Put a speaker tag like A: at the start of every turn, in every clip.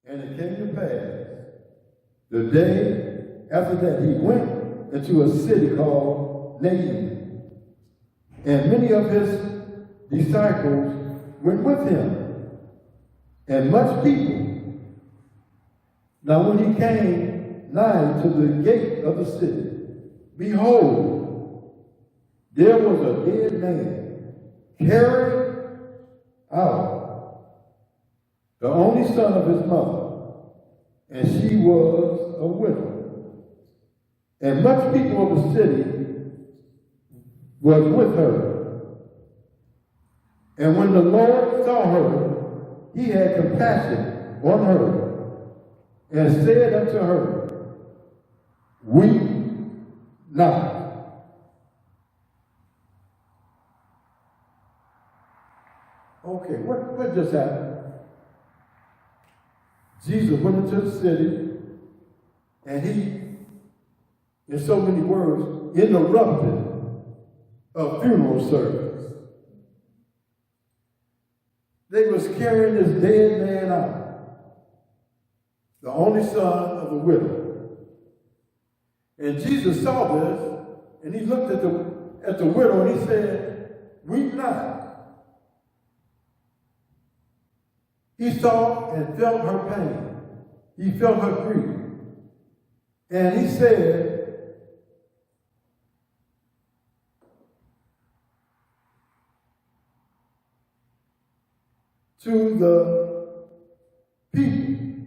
A: And it came to pass, the day after that, he went into a city called Nain, and many of his disciples went with him, and much people. Now when he came nigh to the gate of the city, behold, there was a dead man carried out, the only son of his mother, and she was a widow. And much people of the city was with her. And when the Lord saw her, he had compassion on her, and said unto her, weep not. Okay, what just happened? Jesus went into the city, and he, in so many words, interrupted a funeral service. They was carrying this dead man out, the only son of a widow. And Jesus saw this, and he looked at the widow, and he said, weep not. He saw and felt her pain. He felt her grief. And he said, to the people,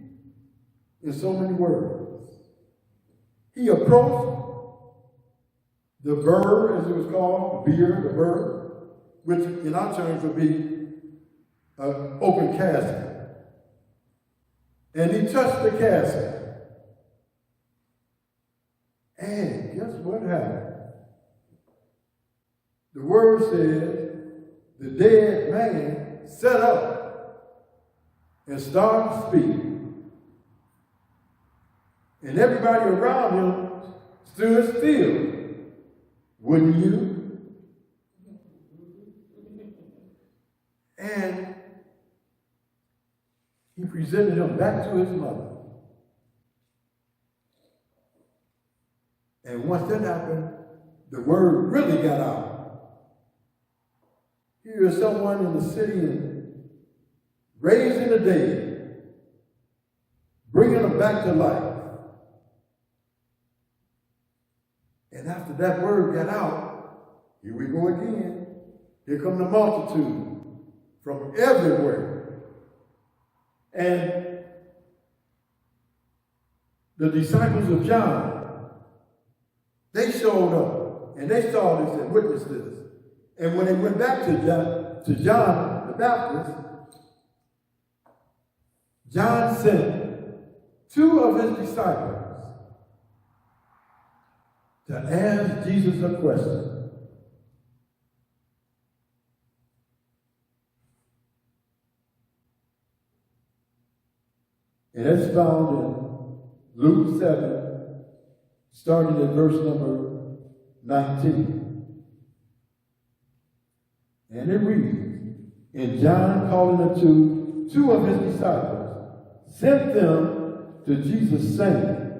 A: in so many words, he approached the bird, as it was called, the bird, which in our terms would be an open casket. And he touched the casket. And guess what happened? The word says the dead man sat up and started to speak. And everybody around him stood still. Wouldn't you? And he presented him back to his mother. And once that happened, the word really got out. Here is someone in the city and raising the dead, bringing them back to life. And after that word got out, here we go again. Here come the multitude from everywhere. And the disciples of John, they showed up and they saw this and witnessed this. And when they went back to John the Baptist, John sent two of his disciples to ask Jesus a question. And that's found in Luke 7, starting at verse number 19. And it reads, and John, calling unto two of his disciples, sent them to Jesus, saying,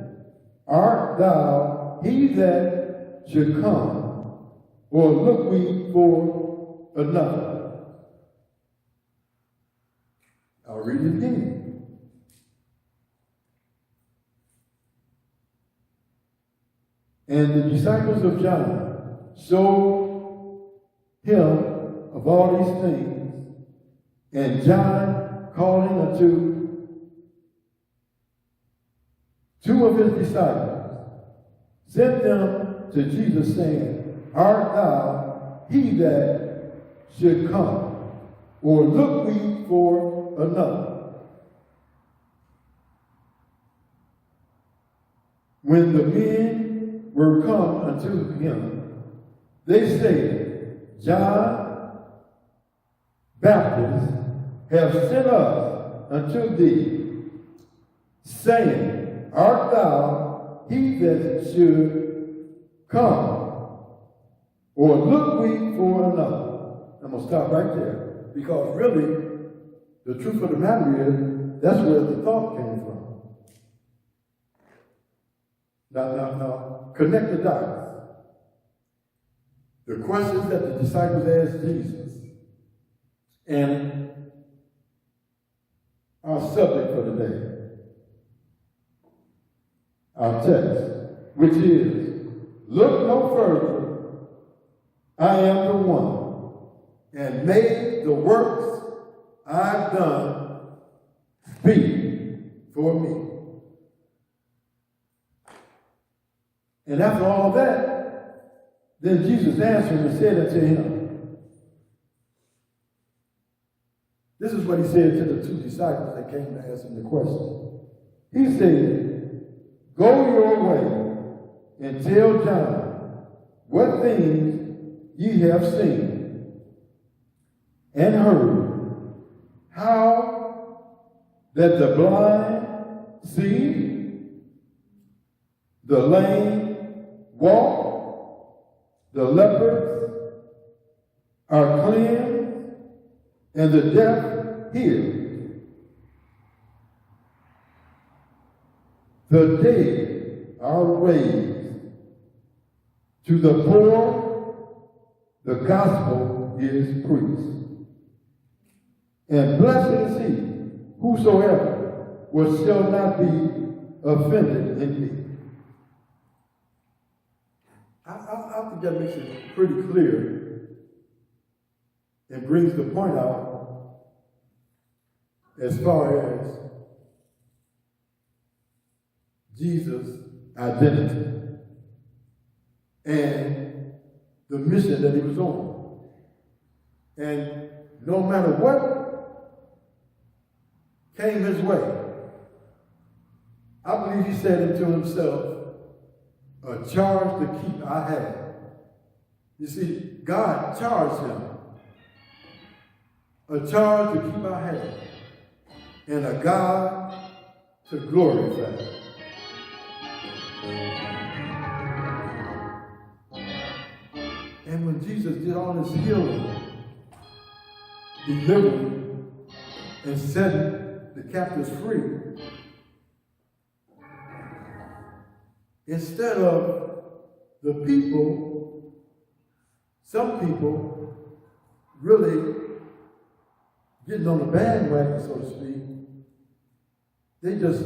A: art thou he that should come, or look we for another? I'll read it again. And the disciples of John showed him of all these things. And John, calling unto two of his disciples, sent them to Jesus, saying, art thou he that should come, or look we for another? When the men were come unto him, they said, John Baptist have sent us unto thee, saying, art thou he that should come, or look we for another? I'm going to stop right there, because really, the truth of the matter is, that's where the thought came from. Now, connect the dots. The questions that the disciples asked Jesus and our subject for today, our text, which is, look no further, I am the one, and may the works I've done speak for me. And after all that, then Jesus answered and said unto him, this is what he said to the 2 disciples that came to ask him the question. He said, go your way and tell John what things ye have seen and heard, how that the blind see, the lame walk, the lepers are cleansed, and the deaf hear. The dead are raised. To the poor, the gospel is preached. And blessed is he whosoever shall not be offended in me. I think that makes it pretty clear and brings the point out as far as Jesus' identity and the mission that he was on. And no matter what came his way, I believe he said unto himself, a charge to keep I have. You see, God charged him a charge to keep I have, and a God to glorify. And when Jesus did all this healing, delivering, and setting the captives free, instead of the people, some people really getting on the bandwagon, so to speak, they just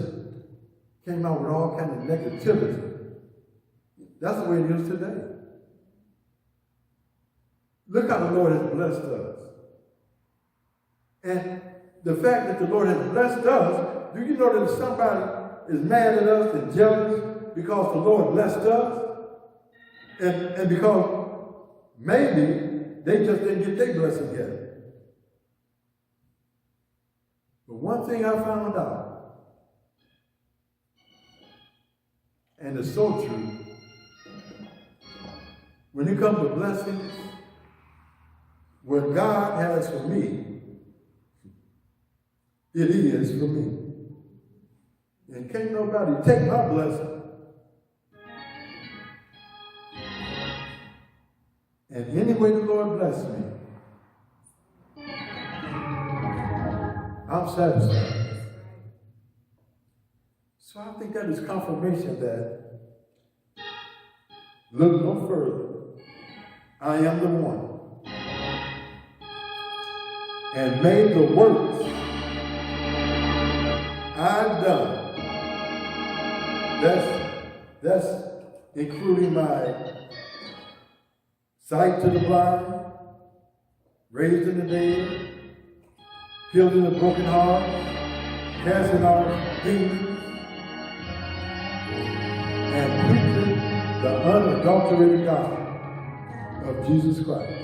A: came out with all kind of negativity. That's the way it is today. Look how the Lord has blessed us. And the fact that the Lord has blessed us, do you know that if somebody is mad at us and jealous because the Lord blessed us, and because maybe they just didn't get their blessing yet. But one thing I found out, and it's so true, when it comes to blessings, what God has for me, it is for me. And can't nobody take my blessing. And any way the Lord bless me, I'm satisfied. So I think that is confirmation that look no further. I am the one. And may the works I've done, that's including my sight to the blind, raising the dead, healing the broken heart, casting out demons, and preaching the unadulterated gospel of Jesus Christ.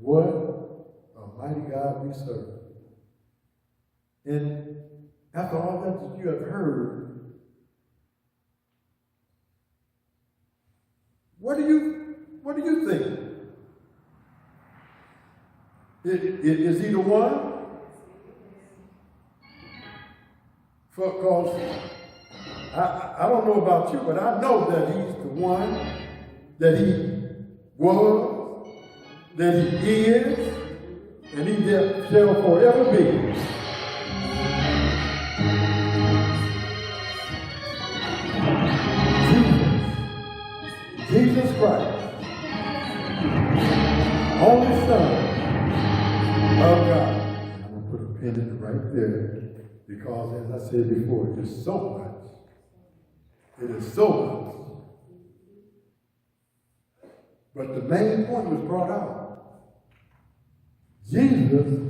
A: What a mighty God we serve. And after all that you have heard, what do you think? Is he the one? Because I don't know about you, but I know that he's the one, that he was, that he is, and he shall forever be. Jesus Christ, only Son of God. I'm going to put a pin in it right there because, as I said before, it is so much. It is so much. But the main point was brought out. Jesus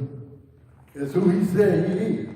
A: is who he said he is.